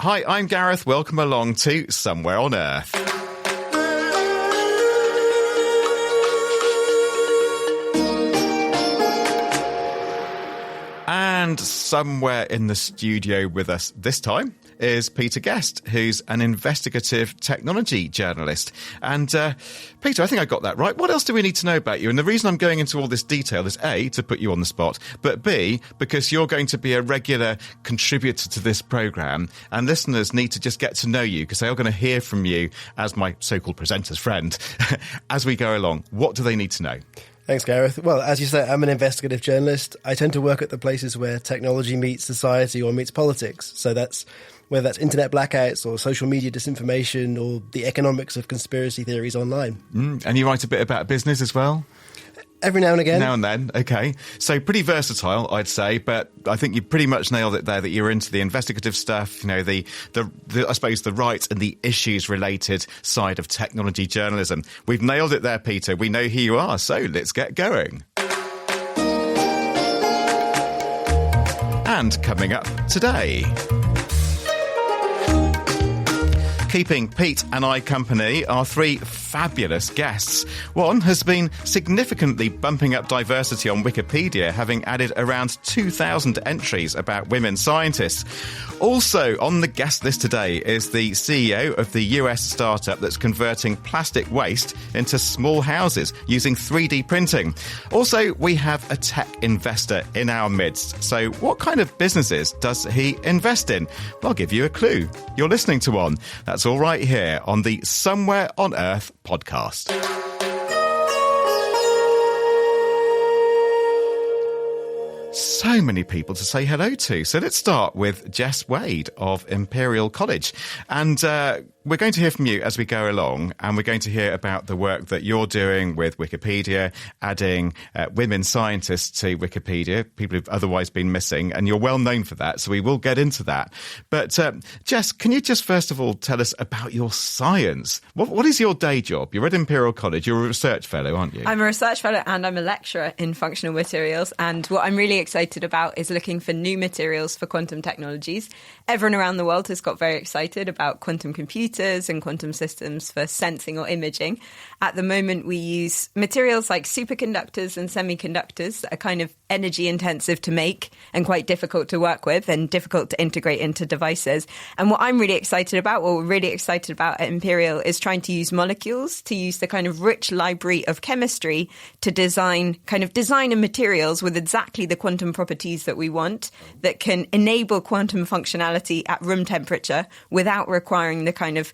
Hi, I'm Gareth. Welcome along to Somewhere on Earth. And somewhere in the studio with us this time is Peter Guest, who's an investigative technology journalist. And Peter, I think I got that right. What else do we need to know about you? And the reason I'm going into all this detail is A, to put you on the spot, but B, because you're going to be a regular contributor to this programme, and listeners need to just get to know you because they are going to hear from you as my so-called presenter's friend as we go along. What do they need to know? Thanks, Gareth. Well, as you say, I'm an investigative journalist. I tend to work at the places where technology meets society or meets politics. So that's whether that's internet blackouts or social media disinformation or the economics of conspiracy theories online. And you write a bit about business as well? Every now and again. Now and then, okay. So pretty versatile, I'd say, but I think you pretty much nailed it there, that you're into the investigative stuff, you know, the I suppose the rights and the issues related side of technology journalism. We've nailed it there, Peter. We know who you are, so let's get going. And coming up today, keeping Pete and I company are three fabulous guests. One has been significantly bumping up diversity on Wikipedia, having added around 2,000 entries about women scientists. Also on the guest list today is the CEO of the US startup that's converting plastic waste into small houses using 3D printing. Also, we have a tech investor in our midst. So what kind of businesses does he invest in? Well, I'll give you a clue. You're listening to one. That's all right here on the Somewhere on Earth podcast. So many people to say hello to. So let's start with Jess Wade of Imperial College. And we're going to hear from you as we go along, and we're going to hear about the work that you're doing with Wikipedia, adding women scientists to Wikipedia, people who've otherwise been missing, and you're well known for that, so we will get into that. But Jess, can you just first of all tell us about your science? What is your day job? You're at Imperial College, you're a research fellow, aren't you? I'm a research fellow and I'm a lecturer in functional materials, and what I'm really excited about is looking for new materials for quantum technologies. Everyone around the world has got very excited about quantum computers and quantum systems for sensing or imaging. At the moment, we use materials like superconductors and semiconductors that are kind of energy intensive to make and quite difficult to work with and difficult to integrate into devices. And what I'm really excited about, what we're really excited about at Imperial, is trying to use molecules, to use the kind of rich library of chemistry to design a materials with exactly the quantum properties that we want, that can enable quantum functionality at room temperature without requiring the kind of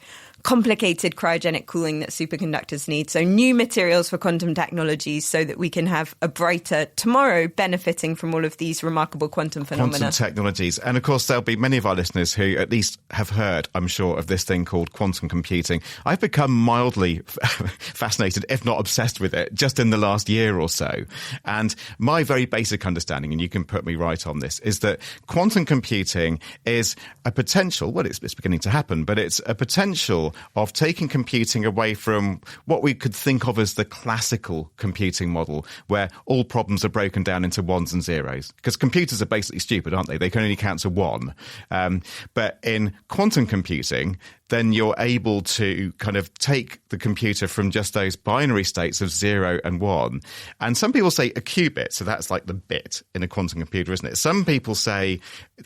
complicated cryogenic cooling that superconductors need. So new materials for quantum technologies so that we can have a brighter tomorrow benefiting from all of these remarkable quantum phenomena. Quantum technologies. And of course, there'll be many of our listeners who at least have heard, I'm sure, of this thing called quantum computing. I've become mildly fascinated, if not obsessed with it, just in the last year or so. And my very basic understanding, and you can put me right on this, is that quantum computing is a potential, well, it's beginning to happen, but it's a potential of taking computing away from what we could think of as the classical computing model, where all problems are broken down into ones and zeros. Because computers are basically stupid, aren't they? They can only count to one. But in quantum computing, then you're able to kind of take the computer from just those binary states of 0 and 1. And some people say a qubit, so that's like the bit in a quantum computer, isn't it? Some people say,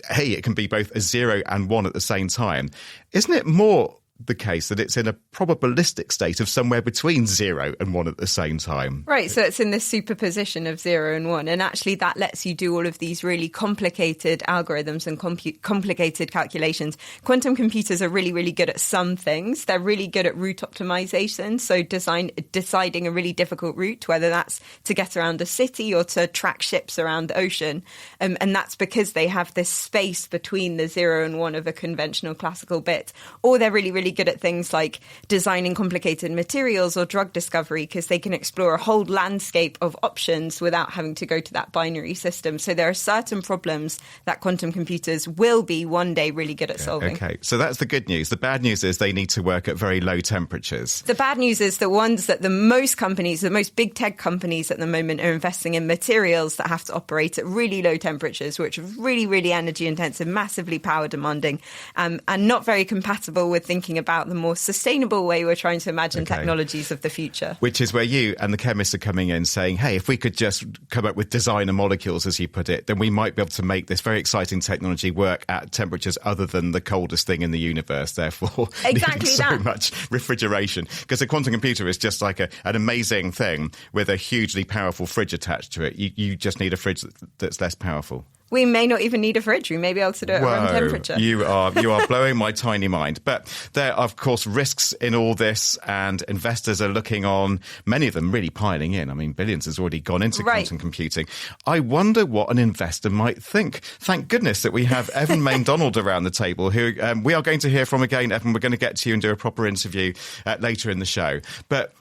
hey, it can be both a 0 and 1 at the same time. Isn't it more the case that it's in a probabilistic state of somewhere between 0 and 1 at the same time? Right, so it's in this superposition of 0 and 1, and actually that lets you do all of these really complicated algorithms and complicated calculations. Quantum computers are really, really good at some things. They're really good at route optimization, so deciding a really difficult route, whether that's to get around a city or to track ships around the ocean. And that's because they have this space between the 0 and 1 of a conventional classical bit. Or they're really, really really good at things like designing complicated materials or drug discovery because they can explore a whole landscape of options without having to go to that binary system. So there are certain problems that quantum computers will be one day really good at solving. Okay, so that's the good news. The bad news is they need to work at very low temperatures. The bad news is the ones that the most big tech companies at the moment are investing in materials that have to operate at really low temperatures, which are really, really energy intensive, massively power demanding, and not very compatible with thinking about the more sustainable way we're trying to imagine technologies of the future. Which is where you and the chemists are coming in saying, hey, if we could just come up with designer molecules, as you put it, then we might be able to make this very exciting technology work at temperatures other than the coldest thing in the universe, therefore exactly so much refrigeration. Because a quantum computer is just like an amazing thing with a hugely powerful fridge attached to it. You just need a fridge that's less powerful. We may not even need a fridge. We may be able to do it at room temperature. You are blowing my tiny mind. But there are, of course, risks in all this, and investors are looking on, many of them really piling in. I mean, billions has already gone into quantum computing. I wonder what an investor might think. Thank goodness that we have Evan Main-Donald around the table, who we are going to hear from again. Evan, we're going to get to you and do a proper interview later in the show. But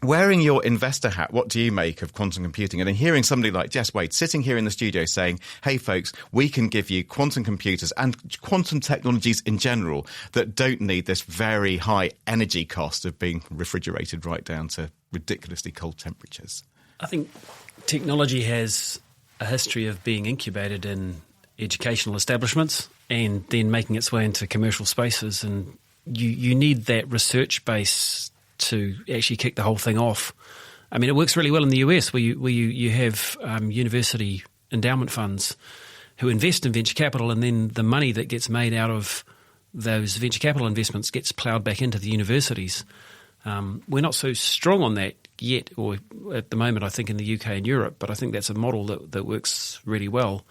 wearing your investor hat, what do you make of quantum computing? And then hearing somebody like Jess Wade sitting here in the studio saying, hey, folks, we can give you quantum computers and quantum technologies in general that don't need this very high energy cost of being refrigerated right down to ridiculously cold temperatures. I think technology has a history of being incubated in educational establishments and then making its way into commercial spaces. And you need that research base to actually kick the whole thing off. I mean, it works really well in the US where you have university endowment funds who invest in venture capital, and then the money that gets made out of those venture capital investments gets ploughed back into the universities. We're not so strong on that yet, or at the moment, I think in the UK and Europe, but I think that's a model that works really well.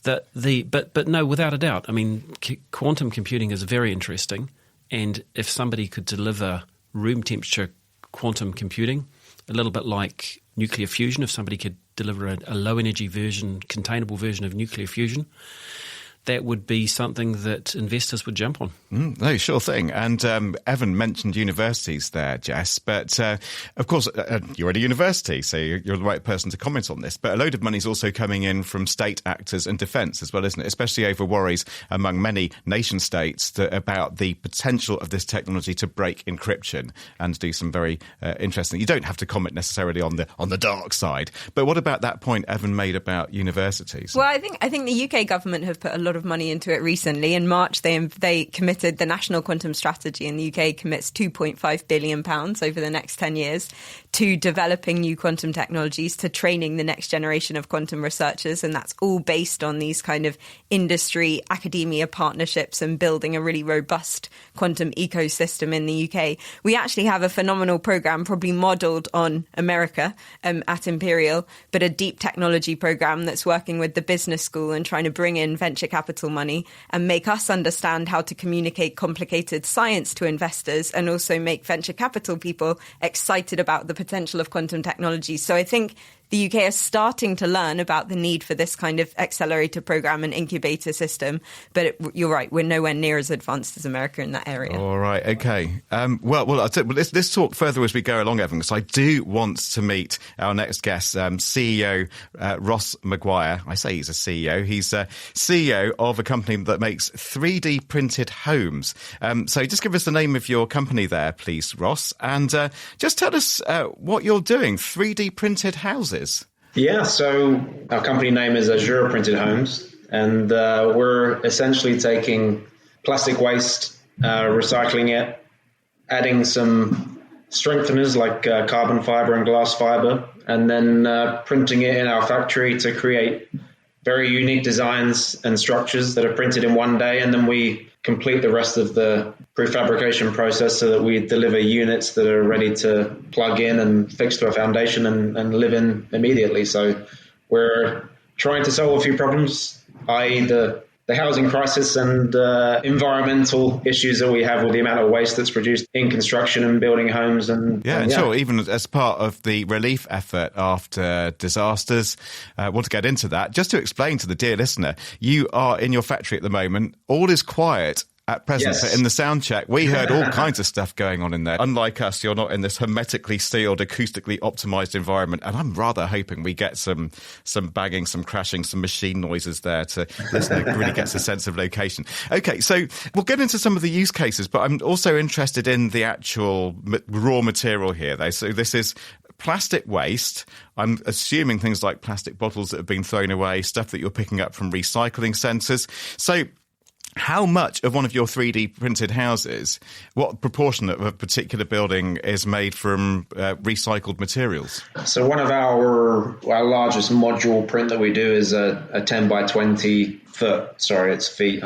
But no, without a doubt, I mean, quantum computing is very interesting, and if somebody could deliver room temperature quantum computing, a little bit like nuclear fusion, if somebody could deliver a low energy version, containable version of nuclear fusion, that would be something that investors would jump on. No, sure thing. And Evan mentioned universities there, Jess, but of course, you're at a university, so you're the right person to comment on this. But a load of money is also coming in from state actors and defence as well, isn't it? Especially over worries among many nation states about the potential of this technology to break encryption and do some very interesting. You don't have to comment necessarily on the dark side, but what about that point Evan made about universities? Well, I think the UK government have put a lot of money into it recently. In March, they committed, the National Quantum Strategy in the UK commits £2.5 billion over the next 10 years to developing new quantum technologies, to training the next generation of quantum researchers. And that's all based on these kind of industry, academia partnerships and building a really robust quantum ecosystem in the UK. We actually have a phenomenal program, probably modelled on America at Imperial, but a deep technology program that's working with the business school and trying to bring in venture capital money and make us understand how to communicate complicated science to investors, and also make venture capital people excited about the potential of quantum technology. So I think the UK is starting to learn about the need for this kind of accelerator program and incubator system. But you're right, we're nowhere near as advanced as America in that area. All right, okay. Well, let's talk further as we go along, Evan, because I do want to meet our next guest, CEO Ross Maguire. I say he's a CEO. He's CEO of a company that makes 3D printed homes. So just give us the name of your company there, please, Ross. And just tell us what you're doing, 3D printed houses. Yeah, so our company name is Azure Printed Homes, and we're essentially taking plastic waste, recycling it, adding some strengtheners like carbon fiber and glass fiber, and then printing it in our factory to create very unique designs and structures that are printed in one day, and then we complete the rest of the prefabrication process so that we deliver units that are ready to plug in and fix to a foundation and live in immediately. So we're trying to solve a few problems, i.e. the housing crisis and environmental issues that we have with the amount of waste that's produced in construction and building homes. And sure, even as part of the relief effort after disasters. I want to get into that. Just to explain to the dear listener, you are in your factory at the moment, all is quiet, at present. Yes. But in the sound check, we heard all kinds of stuff going on in there. Unlike us, you're not in this hermetically sealed, acoustically optimized environment. And I'm rather hoping we get some banging, some crashing, some machine noises there to listener really gets a sense of location. Okay, so we'll get into some of the use cases, but I'm also interested in the actual raw material here, though. So this is plastic waste. I'm assuming things like plastic bottles that have been thrown away, stuff that you're picking up from recycling centres. So how much of one of your 3D printed houses, what proportion of a particular building is made from recycled materials? So one of our largest module print that we do is a 10 by 20 foot. Sorry, it's feet.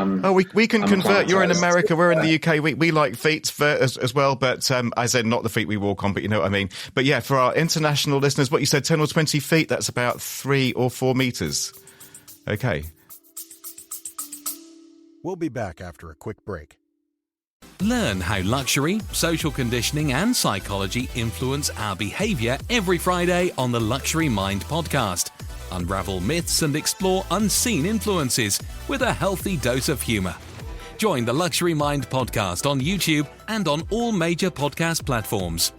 We can convert. You're in America, we're in the UK. We like feet as well, but I said not the feet we walk on, but you know what I mean. But yeah, for our international listeners, what you said, 10 or 20 feet, that's about 3 or 4 meters. Okay. We'll be back after a quick break. Learn how luxury, social conditioning and psychology influence our behaviour every Friday on the Luxury Mind podcast. Unravel myths and explore unseen influences with a healthy dose of humour. Join the Luxury Mind podcast on YouTube and on all major podcast platforms.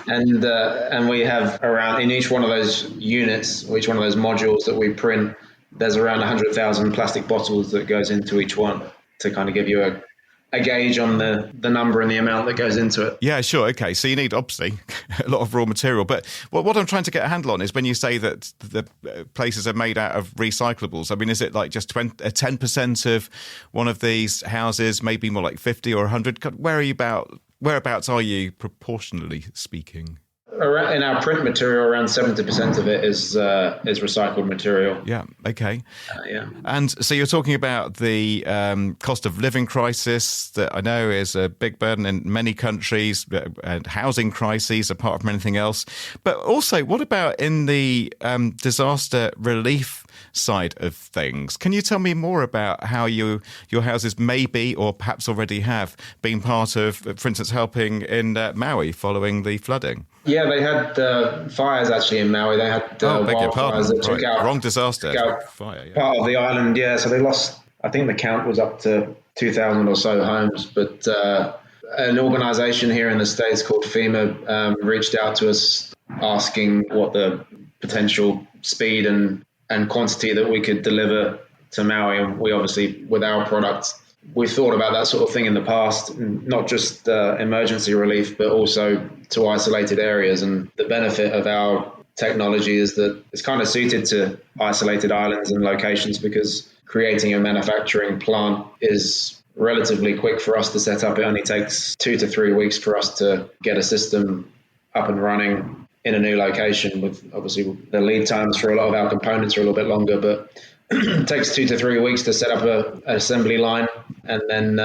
And we have around, in each one of those units, or each one of those modules that we print, there's around 100,000 plastic bottles that goes into each one to kind of give you a gauge on the number and the amount that goes into it. Yeah, sure. Okay. So you need, obviously, a lot of raw material. But what I'm trying to get a handle on is when you say that the places are made out of recyclables, I mean, is it like just 10% of one of these houses, maybe more like 50 or 100? Whereabouts are you proportionally speaking? In our print material, around 70% of it is recycled material. Yeah. Okay. Yeah. And so you're talking about the cost of living crisis that I know is a big burden in many countries, and housing crises apart from anything else. But also, what about in the disaster relief side of things? Can you tell me more about how your houses may be, or perhaps already have, been part of, for instance, helping in Maui following the flooding? Yeah, they had fires actually in Maui. They had wildfires that took out... Wrong disaster. Fire, yeah. Part of the island, yeah. So they lost, I think the count was up to 2,000 or so homes. But an organisation here in the States called FEMA reached out to us asking what the potential speed and quantity that we could deliver to Maui. And we obviously, with our products, we've thought about that sort of thing in the past, not just emergency relief, but also to isolated areas. And the benefit of our technology is that it's kind of suited to isolated islands and locations, because creating a manufacturing plant is relatively quick for us to set up. It only takes 2 to 3 weeks for us to get a system up and running in a new location. With obviously the lead times for a lot of our components are a little bit longer, but it takes 2 to 3 weeks to set up an assembly line, and then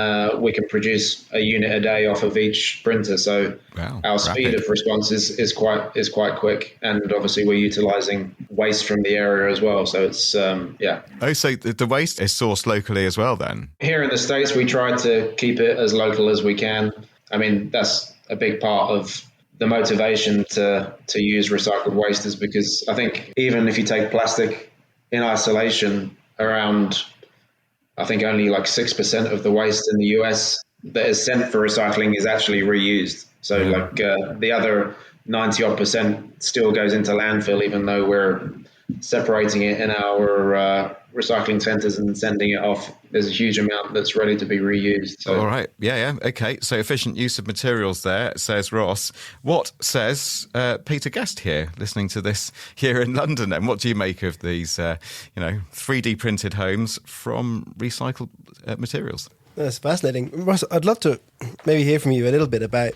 we can produce a unit a day off of each printer. So our speed of response is quite quick, and obviously we're utilizing waste from the area as well. So it's yeah. Oh, so the waste is sourced locally as well then? Here in the States, we try to keep it as local as we can. I mean, that's a big part of the motivation to use recycled waste, is because I think even if you take plastic in isolation, around, I think only like 6% of the waste in the US that is sent for recycling is actually reused. So like the other 90 odd percent still goes into landfill, even though we're separating it in our recycling centers and sending it off. There's a huge amount that's ready to be reused. So. All right. Yeah. Okay. So efficient use of materials there, says Ross. What says Peter Guest here, listening to this here in London? And what do you make of these, 3D printed homes from recycled materials? That's fascinating. Ross, I'd love to maybe hear from you a little bit about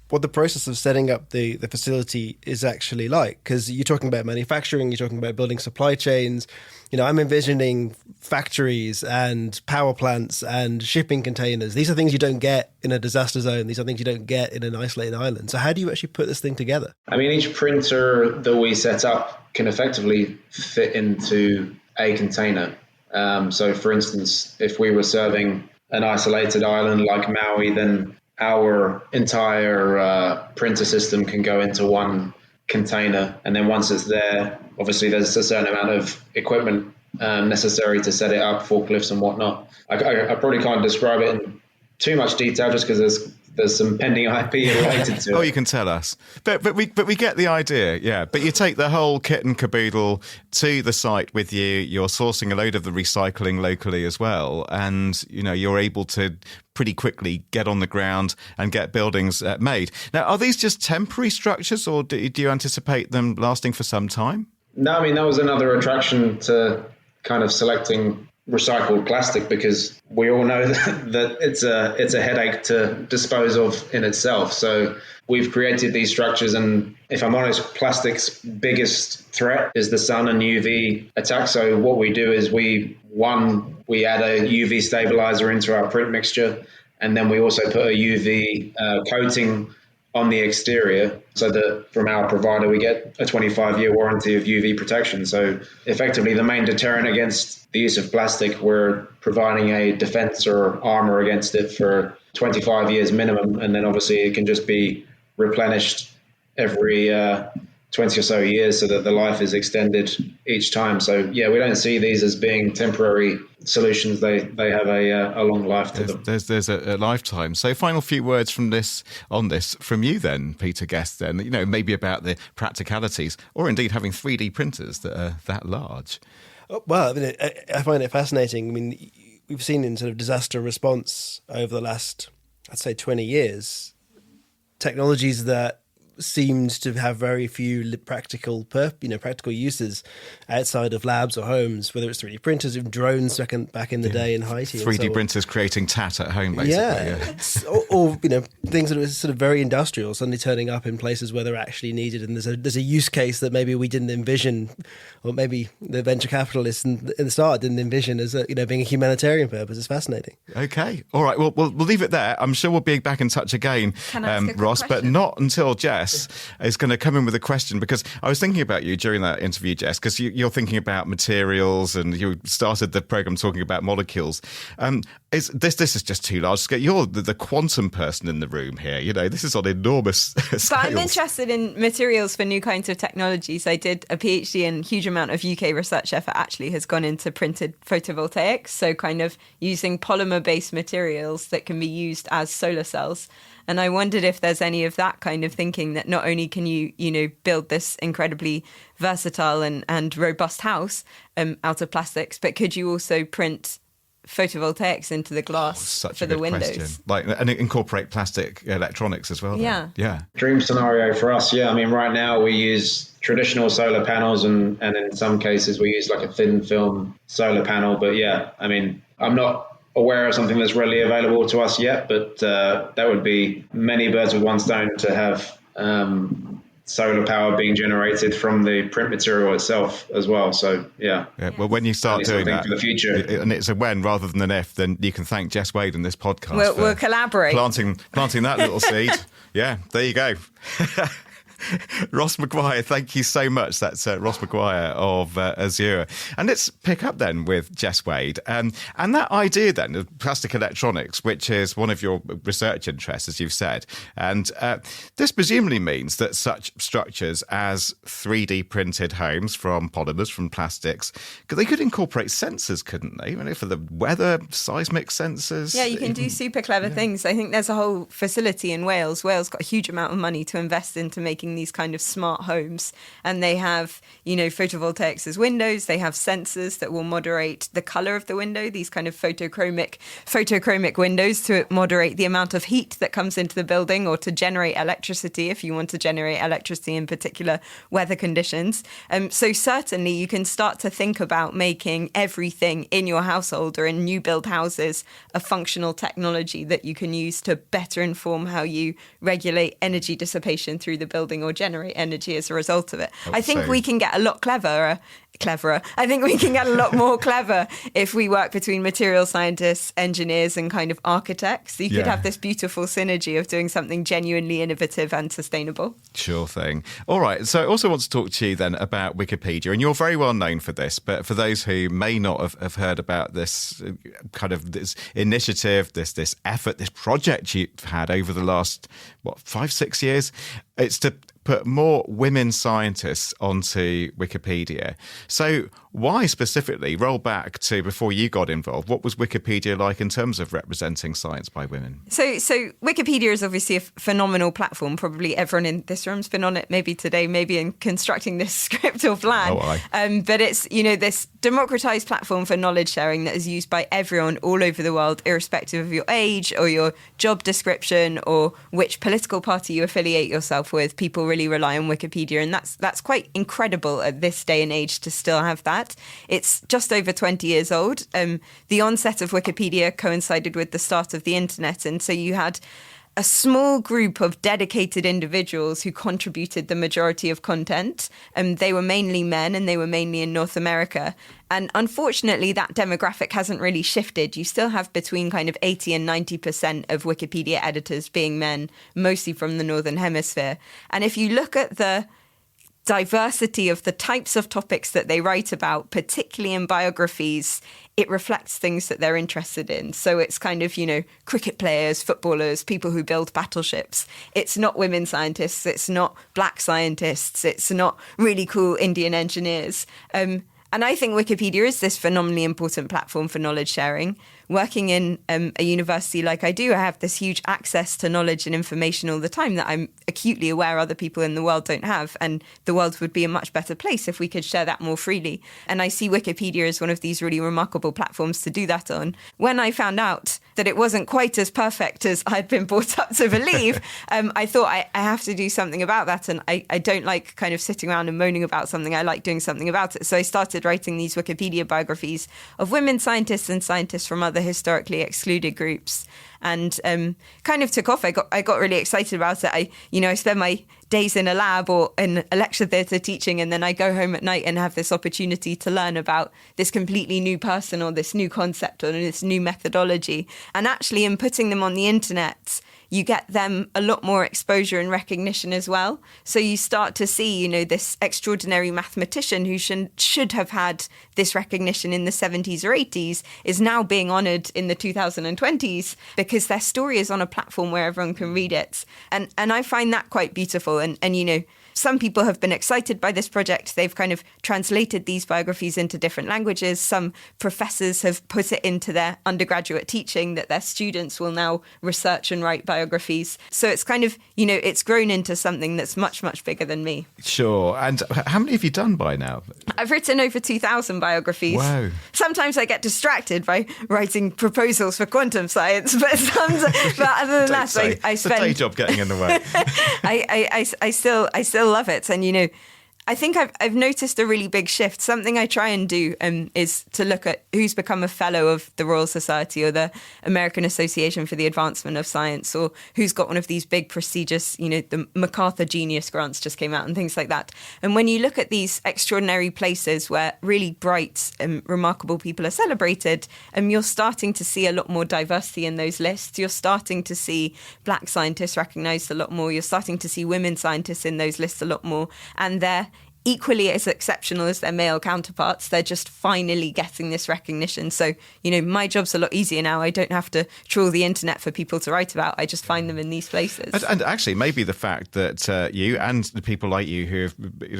what the process of setting up the facility is actually like, because you're talking about manufacturing, you're talking about building supply chains. I'm envisioning factories and power plants and shipping containers. These are things you don't get in a disaster zone. These are things you don't get in an isolated island. So how do you actually put this thing together? I mean, each printer that we set up can effectively fit into a container. So for instance, if we were serving an isolated island like Maui, then our entire printer system can go into one container. And then once it's there, obviously there's a certain amount of equipment necessary to set it up, forklifts and whatnot. I probably can't describe it in too much detail just because there's some pending IP related to it. Oh, you can tell us. But we get the idea, yeah. But you take the whole kit and caboodle to the site with you. You're sourcing a load of the recycling locally as well. And, you're able to pretty quickly get on the ground and get buildings made. Now, are these just temporary structures or do you anticipate them lasting for some time? No, I mean, that was another attraction to kind of selecting recycled plastic, because we all know that it's a headache to dispose of in itself. So we've created these structures, and if I'm honest, plastic's biggest threat is the sun and UV attack. So what we do is we add a UV stabilizer into our print mixture, and then we also put a UV coating on the exterior, so that from our provider we get a 25-year warranty of UV protection. So effectively the main deterrent against the use of plastic, we're providing a defense or armor against it for 25 years minimum, and then obviously it can just be replenished every 20 or so years so that the life is extended each time. So yeah, we don't see these as being temporary solutions. They have a long life to them. There's a lifetime. So final few words from this from you then, Peter Guest, then, maybe about the practicalities or indeed having 3D printers that are that large. Well, I mean, I find it fascinating. I mean, we've seen in sort of disaster response over the last, I'd say 20 years, technologies that seemed to have very few practical uses outside of labs or homes, whether it's 3D printers, drones back in the day in Haiti. 3D printers creating tat at home, basically. Or things that were sort of very industrial, suddenly turning up in places where they're actually needed, and there's a use case that maybe we didn't envision, or maybe the venture capitalists in the start didn't envision as being a humanitarian purpose. It's fascinating. Okay, all right. Well, we'll leave it there. I'm sure we'll be back in touch again, Ross, but not until Jess is going to come in with a question, because I was thinking about you during that interview, Jess, because you're thinking about materials and you started the program talking about molecules. This is just too large scale. You're the quantum person in the room here. This is on enormous scales. But I'm interested in materials for new kinds of technologies. I did a PhD, and a huge amount of UK research effort actually has gone into printed photovoltaics. So kind of using polymer-based materials that can be used as solar cells. And I wondered if there's any of that kind of thinking, that not only can you build this incredibly versatile and robust house out of plastics, but could you also print photovoltaics into the glass for the windows? And incorporate plastic electronics as well. Yeah. Dream scenario for us. Yeah. I mean, right now we use traditional solar panels and in some cases we use like a thin film solar panel. But yeah, I mean, I'm not aware of something that's readily available to us yet, but that would be many birds with one stone to have solar power being generated from the print material itself as well. So yeah. Well, when you start doing that for the future, and it's a when rather than an if, then you can thank Jess Wade in this podcast. We'll collaborate. Planting that little seed. Yeah, there you go. Ross Maguire, thank you so much. That's Ross Maguire of Azure. And let's pick up then with Jess Wade. And that idea then of plastic electronics, which is one of your research interests, as you've said. And this presumably means that such structures as 3D printed homes from polymers, from plastics, they could incorporate sensors, couldn't they? For the weather, seismic sensors. Yeah, you can do super clever things. I think there's a whole facility in Wales. Wales got a huge amount of money to invest into making these kind of smart homes, and they have photovoltaics as windows. They have sensors that will moderate the color of the window, these kind of photochromic windows to moderate the amount of heat that comes into the building, or to generate electricity if you want to generate electricity in particular weather conditions. So certainly you can start to think about making everything in your household or in new build houses a functional technology that you can use to better inform how you regulate energy dissipation through the building or generate energy as a result of it. I think we can get a lot cleverer. I think we can get a lot more clever if we work between material scientists, engineers, and kind of architects. You could have this beautiful synergy of doing something genuinely innovative and sustainable. Sure thing. All right. So I also want to talk to you then about Wikipedia, and you're very well known for this, but for those who may not have heard about this kind of this initiative, this effort, this project you've had over the last, 5-6 years, it's to put more women scientists onto Wikipedia. So why specifically, roll back to before you got involved, what was Wikipedia like in terms of representing science by women? So Wikipedia is obviously a phenomenal platform. Probably everyone in this room's been on it, maybe today, maybe in constructing this script or plan. But it's, this democratized platform for knowledge sharing that is used by everyone all over the world, irrespective of your age or your job description or which political party you affiliate yourself with. People really rely on Wikipedia, and that's quite incredible at this day and age to still have that. It's just over 20 years old. The onset of Wikipedia coincided with the start of the internet, and so you had a small group of dedicated individuals who contributed the majority of content. They were mainly men, and they were mainly in North America. And unfortunately, that demographic hasn't really shifted. You still have between kind of 80 and 90% of Wikipedia editors being men, mostly from the Northern Hemisphere. And if you look at the diversity of the types of topics that they write about, particularly in biographies, it reflects things that they're interested in. So it's kind of, cricket players, footballers, people who build battleships. It's not women scientists. It's not black scientists. It's not really cool Indian engineers. And I think Wikipedia is this phenomenally important platform for knowledge sharing. Working in a university like I do, I have this huge access to knowledge and information all the time that I'm acutely aware other people in the world don't have. And the world would be a much better place if we could share that more freely. And I see Wikipedia as one of these really remarkable platforms to do that on. When I found out that it wasn't quite as perfect as I'd been brought up to believe, I thought I have to do something about that. And I don't like kind of sitting around and moaning about something. I like doing something about it. So I started writing these Wikipedia biographies of women scientists and scientists from other historically excluded groups, and kind of took off. I got really excited about it. I spend my days in a lab or in a lecture theatre teaching, and then I go home at night and have this opportunity to learn about this completely new person or this new concept or this new methodology. And actually, in putting them on the internet, you get them a lot more exposure and recognition as well. So you start to see, this extraordinary mathematician who should have had this recognition in the 70s or 80s is now being honoured in the 2020s because their story is on a platform where everyone can read it. And I find that quite beautiful. And some people have been excited by this project. They've kind of translated these biographies into different languages. Some professors have put it into their undergraduate teaching that their students will now research and write biographies. So it's kind of, it's grown into something that's much, much bigger than me. Sure. And how many have you done by now? I've written over 2,000 biographies. Wow. Sometimes I get distracted by writing proposals for quantum science, but other than that, I spend... It's a day job getting in the way. I still love it. And, I think I've noticed a really big shift. Something I try and do is to look at who's become a fellow of the Royal Society or the American Association for the Advancement of Science, or who's got one of these big prestigious, the MacArthur Genius Grants just came out and things like that. And when you look at these extraordinary places where really bright and remarkable people are celebrated, you're starting to see a lot more diversity in those lists. You're starting to see black scientists recognised a lot more. You're starting to see women scientists in those lists a lot more. And they're equally as exceptional as their male counterparts. They're just finally getting this recognition. So, my job's a lot easier now. I don't have to trawl the internet for people to write about. I just find them in these places. And actually, maybe the fact that you and the people like you who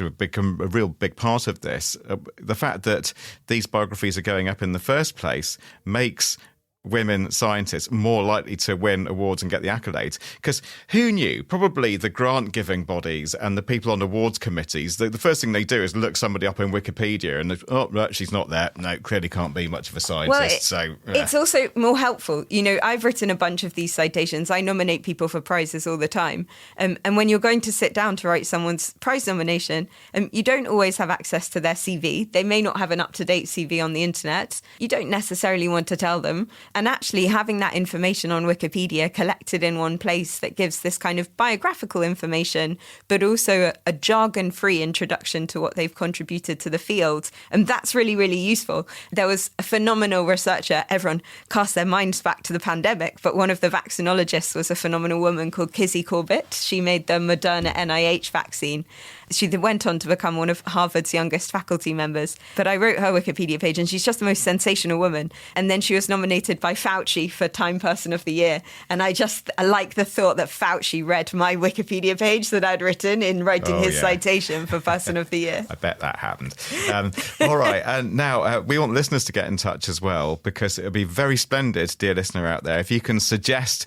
have become a real big part of this, the fact that these biographies are going up in the first place makes women scientists more likely to win awards and get the accolades. Because who knew? Probably the grant-giving bodies and the people on awards committees, the first thing they do is look somebody up in Wikipedia and, no, she's not there. No, clearly can't be much of a scientist. It's also more helpful. I've written a bunch of these citations. I nominate people for prizes all the time. And when you're going to sit down to write someone's prize nomination, you don't always have access to their CV. They may not have an up-to-date CV on the internet. You don't necessarily want to tell them. And actually having that information on Wikipedia collected in one place that gives this kind of biographical information, but also a jargon-free introduction to what they've contributed to the field. And that's really, really useful. There was a phenomenal researcher. Everyone cast their minds back to the pandemic, but one of the vaccinologists was a phenomenal woman called Kizzy Corbett. She made the Moderna NIH vaccine. She went on to become one of Harvard's youngest faculty members. But I wrote her Wikipedia page, and she's just the most sensational woman. And then she was nominated by Fauci for Time Person of the Year. And I like the thought that Fauci read my Wikipedia page that I'd written in writing his citation for Person of the Year. I bet that happened. All right. And now we want listeners to get in touch as well, because it would be very splendid, dear listener out there, if you can suggest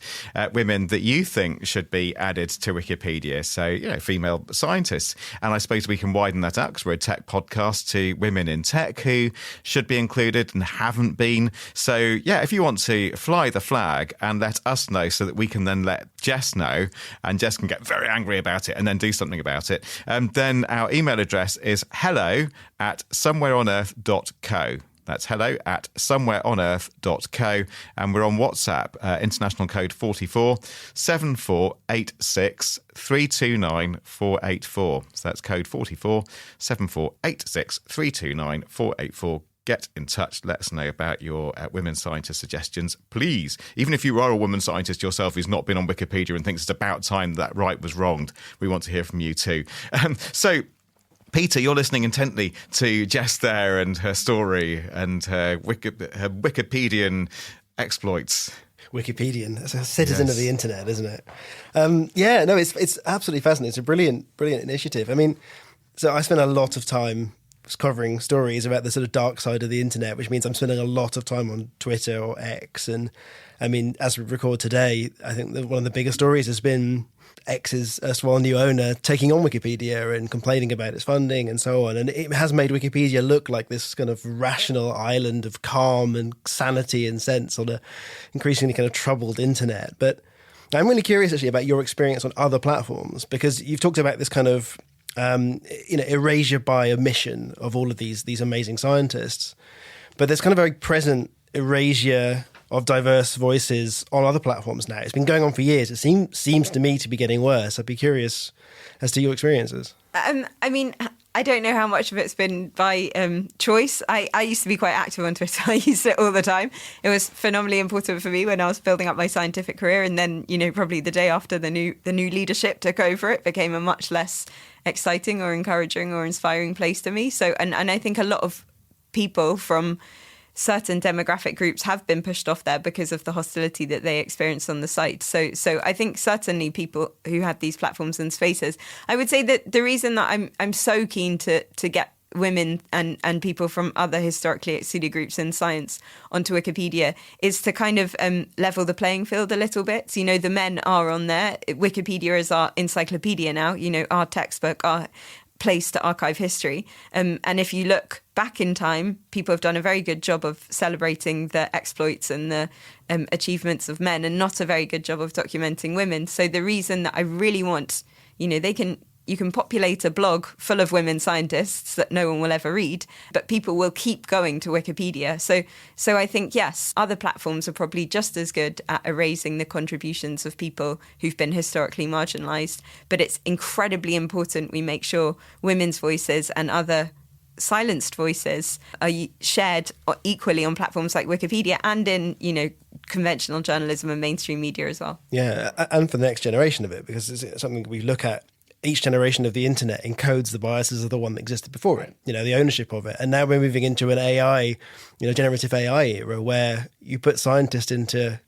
women that you think should be added to Wikipedia. So, female scientists. And I suppose we can widen that out, because we're a tech podcast, to women in tech who should be included and haven't been. So, if you want to fly the flag and let us know so that we can then let Jess know, and Jess can get very angry about it and then do something about it, then our email address is hello@somewhereonearth.co. That's hello@somewhereonearth.co. And we're on WhatsApp, international code 44 7486 329 484. So that's code 44 7486 329 484. Get in touch. Let us know about your women scientist suggestions, please. Even if you are a woman scientist yourself who's not been on Wikipedia and thinks it's about time that right was wronged, we want to hear from you too. So, Peter, you're listening intently to Jess there and her story and her Wikipedian exploits. Wikipedian. That's a citizen of the internet, isn't it? It's absolutely fascinating. It's a brilliant initiative. I mean, so I spend a lot of time covering stories about the sort of dark side of the internet, which means I'm spending a lot of time on Twitter or X. And I mean, as we record today, I think that one of the biggest stories has been X's erstwhile new owner taking on Wikipedia and complaining about its funding and so on. And it has made Wikipedia look like this kind of rational island of calm and sanity and sense on a increasingly kind of troubled internet. But I'm really curious actually about your experience on other platforms, because you've talked about this kind of erasure by omission of all of these amazing scientists. But there's kind of very present erasure of diverse voices on other platforms now. It's been going on for years. It seems to me to be getting worse. I'd be curious as to your experiences. I mean, I don't know how much of it's been by choice. I used to be quite active on Twitter. I used it all the time. It was phenomenally important for me when I was building up my scientific career. And then, probably the day after the new leadership took over, it became a much less exciting or encouraging or inspiring place to me. So, and I think a lot of people from certain demographic groups have been pushed off there because of the hostility that they experience on the site. So I think certainly people who have these platforms and spaces, I would say that the reason that I'm so keen to get women and people from other historically excluded groups in science onto Wikipedia is to kind of level the playing field a little bit. So, the men are on there. Wikipedia is our encyclopedia now, our textbook, our place to archive history. And if you look back in time, people have done a very good job of celebrating the exploits and the achievements of men and not a very good job of documenting women. So the reason that I really want, you can populate a blog full of women scientists that no one will ever read, but people will keep going to Wikipedia. So I think, yes, other platforms are probably just as good at erasing the contributions of people who've been historically marginalised, but it's incredibly important we make sure women's voices and other silenced voices are shared equally on platforms like Wikipedia and in, conventional journalism and mainstream media as well. Yeah, and for the next generation of it, because it's something we look at. Each generation of the internet encodes the biases of the one that existed before it, the ownership of it. And now we're moving into an AI, generative AI era where you put scientists into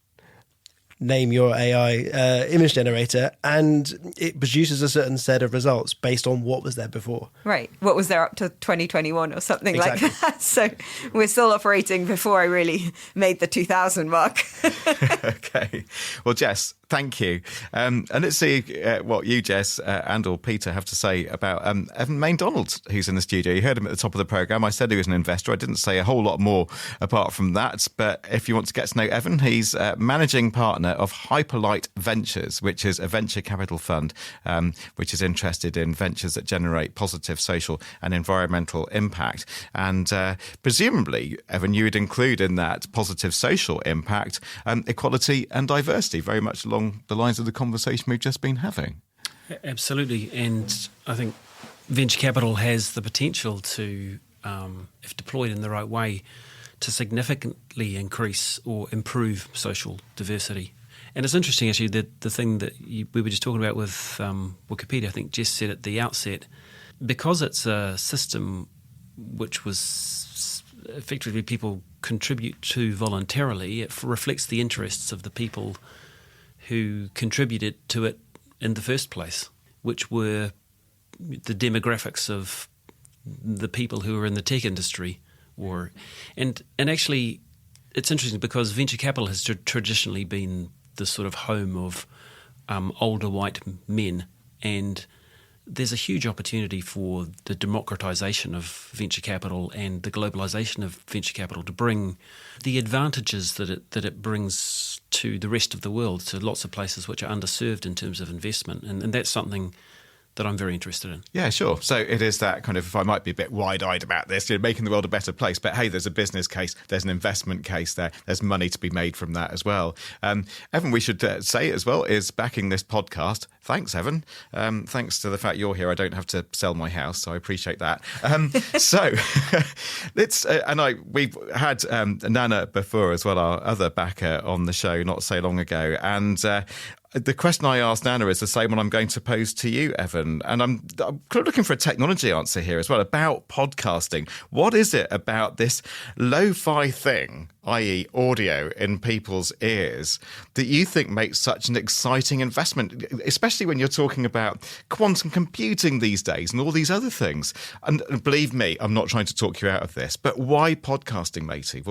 name your AI image generator and it produces a certain set of results based on what was there before. Right. What was there up to 2021 or something exactly. like that. So we're still operating before I really made the 2000 mark. Okay. Well, Jess, thank you. And let's see what you, Jess, and or Peter have to say about Evan Main-Donald, who's in the studio. You heard him at the top of the programme. I said he was an investor. I didn't say a whole lot more apart from that. But if you want to get to know Evan, he's managing partner of Hyperlight Ventures, which is a venture capital fund which is interested in ventures that generate positive social and environmental impact. And presumably, Evan, you would include in that positive social impact equality and diversity, very much along the lines of the conversation we've just been having. Absolutely. And I think venture capital has the potential to, if deployed in the right way, to significantly increase or improve social diversity. And it's interesting, actually, that the thing that we were just talking about with Wikipedia, I think Jess said at the outset, because it's a system which was effectively people contribute to voluntarily, it reflects the interests of the people who contributed to it in the first place, which were the demographics of the people who are in the tech industry. And actually, it's interesting because venture capital has traditionally been the sort of home of older white men, and there's a huge opportunity for the democratization of venture capital and the globalization of venture capital to bring the advantages that it brings to the rest of the world, to lots of places which are underserved in terms of investment. And that's something that I'm very interested in. Yeah, sure. So it is that kind of, if I might be a bit wide-eyed about this, making the world a better place, but hey, there's a business case, there's an investment case there, there's money to be made from that as well. Evan, we should say as well, is backing this podcast. Thanks, Evan. Thanks to the fact you're here, I don't have to sell my house, so I appreciate that. So we've had Nana before as well, our other backer on the show not so long ago, and the question I asked Nana is the same one I'm going to pose to you, Evan. And I'm kind of looking for a technology answer here as well about podcasting. What is it about this lo-fi thing, i.e. audio in people's ears, that you think makes such an exciting investment, especially when you're talking about quantum computing these days and all these other things? And believe me, I'm not trying to talk you out of this, but why podcasting, matey?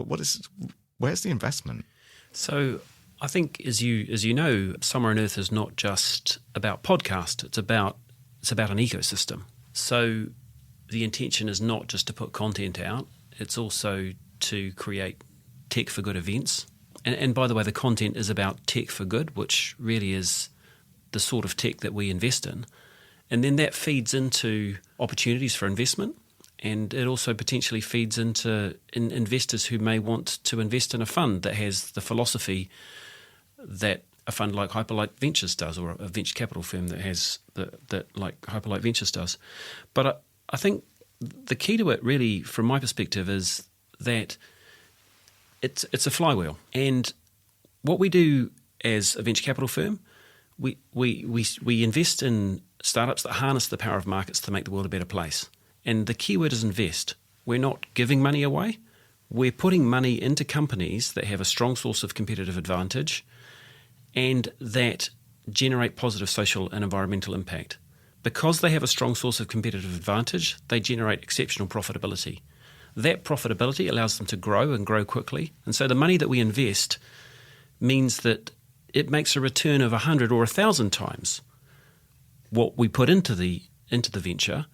Where's the investment? So I think, as you know, Somewhere on Earth is not just about podcast. It's about an ecosystem. So the intention is not just to put content out. It's also to create tech for good events. And by the way, the content is about tech for good, which really is the sort of tech that we invest in. And then that feeds into opportunities for investment. And it also potentially feeds into investors who may want to invest in a fund that has the philosophy that a fund like Hyperlight Ventures does, or a venture capital firm that has that like Hyperlight Ventures does. But I think the key to it, really, from my perspective, is that it's a flywheel. And what we do as a venture capital firm, we invest in startups that harness the power of markets to make the world a better place. And the key word is invest. We're not giving money away. We're putting money into companies that have a strong source of competitive advantage and that generate positive social and environmental impact. Because they have a strong source of competitive advantage, they generate exceptional profitability. That profitability allows them to grow and grow quickly. And so the money that we invest means that it makes a return of 100 or 1,000 times what we put into the venture,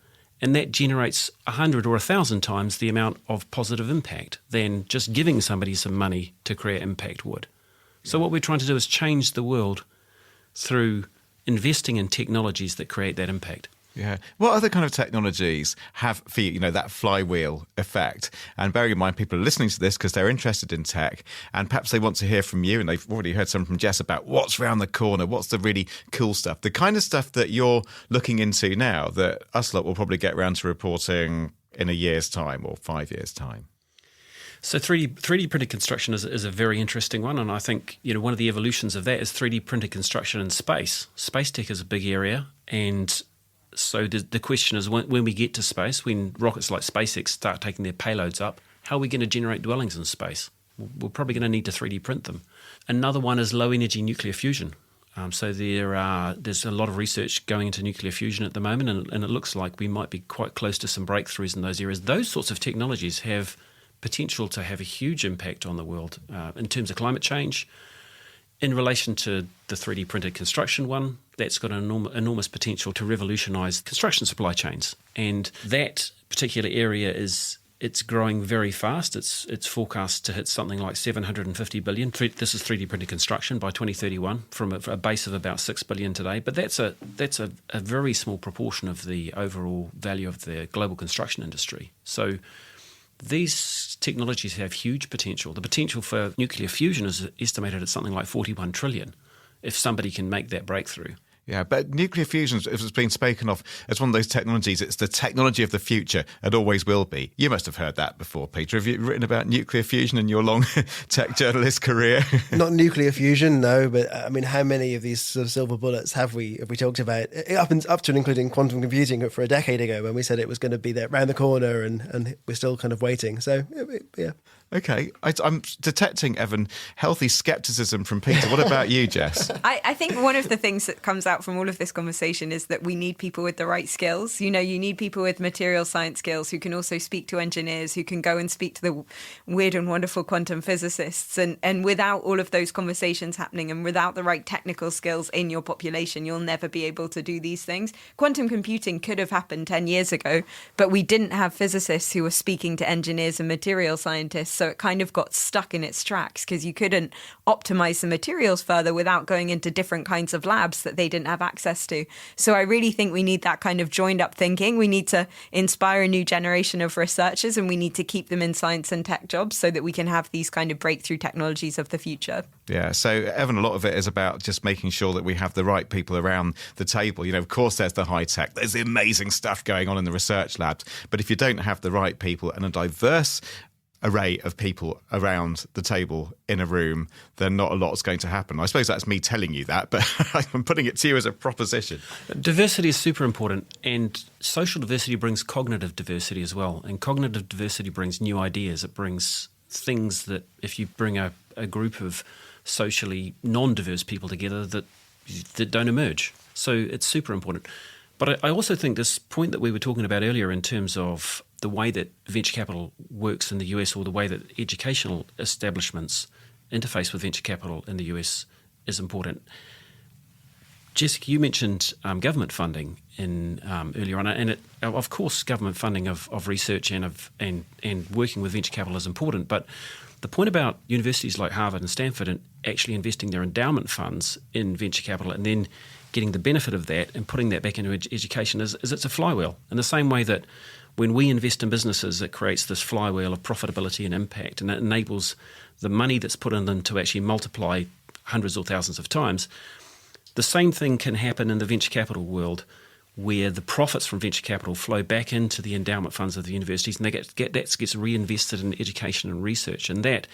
and that generates 100 or 1,000 times the amount of positive impact than just giving somebody some money to create impact would. So what we're trying to do is change the world through investing in technologies that create that impact. Yeah. What other kind of technologies have for you, that flywheel effect? And bearing in mind, people are listening to this because they're interested in tech, and perhaps they want to hear from you, and they've already heard some from Jess about what's around the corner, what's the really cool stuff, the kind of stuff that you're looking into now that us lot will probably get around to reporting in a year's time or 5 years' time. So 3D printed construction is a very interesting one, and I think one of the evolutions of that is 3D printed construction in space. Space tech is a big area, and so the question is, when we get to space, when rockets like SpaceX start taking their payloads up, how are we going to generate dwellings in space? We're probably going to need to 3D print them. Another one is low energy nuclear fusion. So there's a lot of research going into nuclear fusion at the moment, and it looks like we might be quite close to some breakthroughs in those areas. Those sorts of technologies have potential to have a huge impact on the world in terms of climate change. In relation to the 3D printed construction one, that's got an enormous potential to revolutionise construction supply chains. And that particular area it's growing very fast. It's forecast to hit something like 750 billion. This is 3D printed construction by 2031 from a base of about 6 billion today. But that's a very small proportion of the overall value of the global construction industry. So these technologies have huge potential. The potential for nuclear fusion is estimated at something like 41 trillion if somebody can make that breakthrough. Yeah, but nuclear fusion has been spoken of as one of those technologies. It's the technology of the future and always will be. You must have heard that before, Peter. Have you written about nuclear fusion in your long tech journalist career? Not nuclear fusion, no, but I mean, how many of these sort of silver bullets have we talked about, up to and including quantum computing for a decade ago, when we said it was going to be there around the corner, and we're still kind of waiting. So, yeah. Okay, I'm detecting, Evan, healthy scepticism from Peter. What about you, Jess? I think one of the things that comes out from all of this conversation is that we need people with the right skills. You need people with material science skills who can also speak to engineers, who can go and speak to the weird and wonderful quantum physicists. And without all of those conversations happening and without the right technical skills in your population, you'll never be able to do these things. Quantum computing could have happened 10 years ago, but we didn't have physicists who were speaking to engineers and material scientists. So it kind of got stuck in its tracks because you couldn't optimize the materials further without going into different kinds of labs that they didn't have access to. So I really think we need that kind of joined up thinking. We need to inspire a new generation of researchers, and we need to keep them in science and tech jobs so that we can have these kind of breakthrough technologies of the future. Yeah, so Evan, a lot of it is about just making sure that we have the right people around the table. Of course, there's the high tech, there's the amazing stuff going on in the research labs. But if you don't have the right people and a diverse array of people around the table in a room, then not a lot's going to happen. I suppose that's me telling you that, but I'm putting it to you as a proposition. Diversity is super important, and social diversity brings cognitive diversity as well. And cognitive diversity brings new ideas. It brings things that if you bring a group of socially non-diverse people together that don't emerge. So it's super important. But I also think this point that we were talking about earlier in terms of the way that venture capital works in the US, or the way that educational establishments interface with venture capital in the US, is important. Jessica, you mentioned government funding earlier on, and of course government funding of research and working with venture capital is important, but the point about universities like Harvard and Stanford and actually investing their endowment funds in venture capital and then getting the benefit of that and putting that back into education is it's a flywheel. In the same way that when we invest in businesses, it creates this flywheel of profitability and impact, and it enables the money that's put in them to actually multiply hundreds or thousands of times. The same thing can happen in the venture capital world, where the profits from venture capital flow back into the endowment funds of the universities, and that gets reinvested in education and research. And that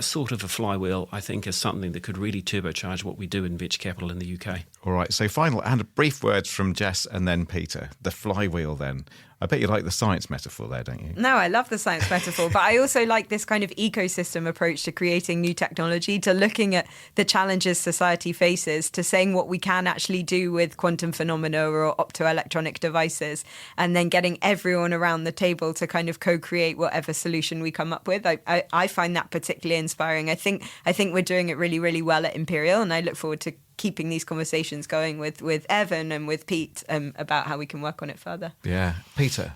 sort of a flywheel, I think, is something that could really turbocharge what we do in venture capital in the UK. All right, so final and brief words from Jess and then Peter. The flywheel, then. I bet you like the science metaphor there, don't you? No, I love the science metaphor, but I also like this kind of ecosystem approach to creating new technology, to looking at the challenges society faces, to saying what we can actually do with quantum phenomena or optoelectronic devices, and then getting everyone around the table to kind of co-create whatever solution we come up with. I find that particularly inspiring. I think we're doing it really, really well at Imperial, and I look forward to keeping these conversations going with Evan and with Pete about how we can work on it further. Yeah. Peter?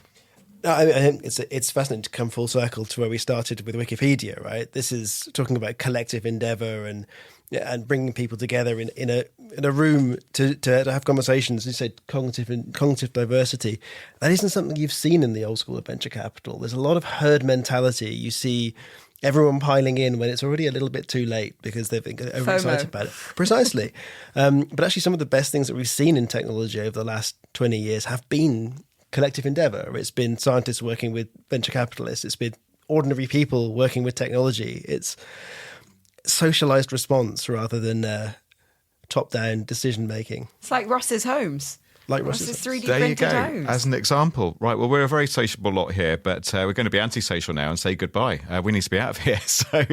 I think it's fascinating to come full circle to where we started with Wikipedia, right? This is talking about collective endeavour and bringing people together in a room to have conversations. You said cognitive diversity. That isn't something you've seen in the old school of venture capital. There's a lot of herd mentality. You see everyone piling in when it's already a little bit too late because they've been overexcited about it. Precisely. But actually some of the best things that we've seen in technology over the last 20 years have been collective endeavour. It's been scientists working with venture capitalists. It's been ordinary people working with technology. It's socialised response rather than top-down decision-making. It's like Ross's homes. Like Ross's 3D there printed you go, homes. as an example. Right, well, we're a very sociable lot here, but we're going to be antisocial now and say goodbye. We need to be out of here. So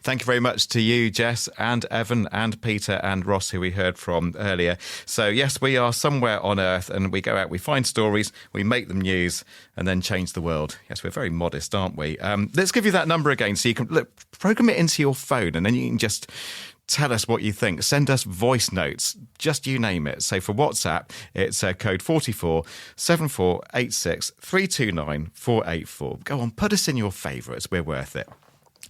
thank you very much to you, Jess, and Evan, and Peter, and Ross, who we heard from earlier. So yes, we are somewhere on Earth, and we go out, we find stories, we make them news, and then change the world. Yes, we're very modest, aren't we? Let's give you that number again so you can program it into your phone, and then you can just tell us what you think. Send us voice notes, just you name it. So for WhatsApp, it's code 44 7486 329 484. Go on, put us in your favourites. We're worth it.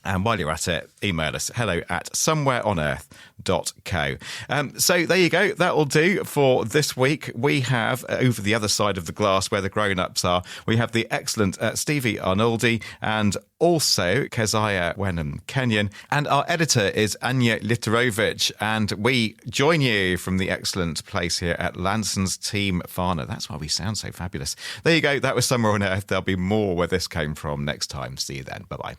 And while you're at it, email us hello@somewhereonearth.co. So there you go. That'll do for this week. We have, over the other side of the glass where the grown-ups are, we have the excellent Stevie Arnoldi and also Keziah Wenham Kenyon. And our editor is Anya Literovich. And we join you from the excellent place here at Lanson's Team Farner. That's why we sound so fabulous. There you go. That was Somewhere on Earth. There'll be more where this came from next time. See you then. Bye-bye.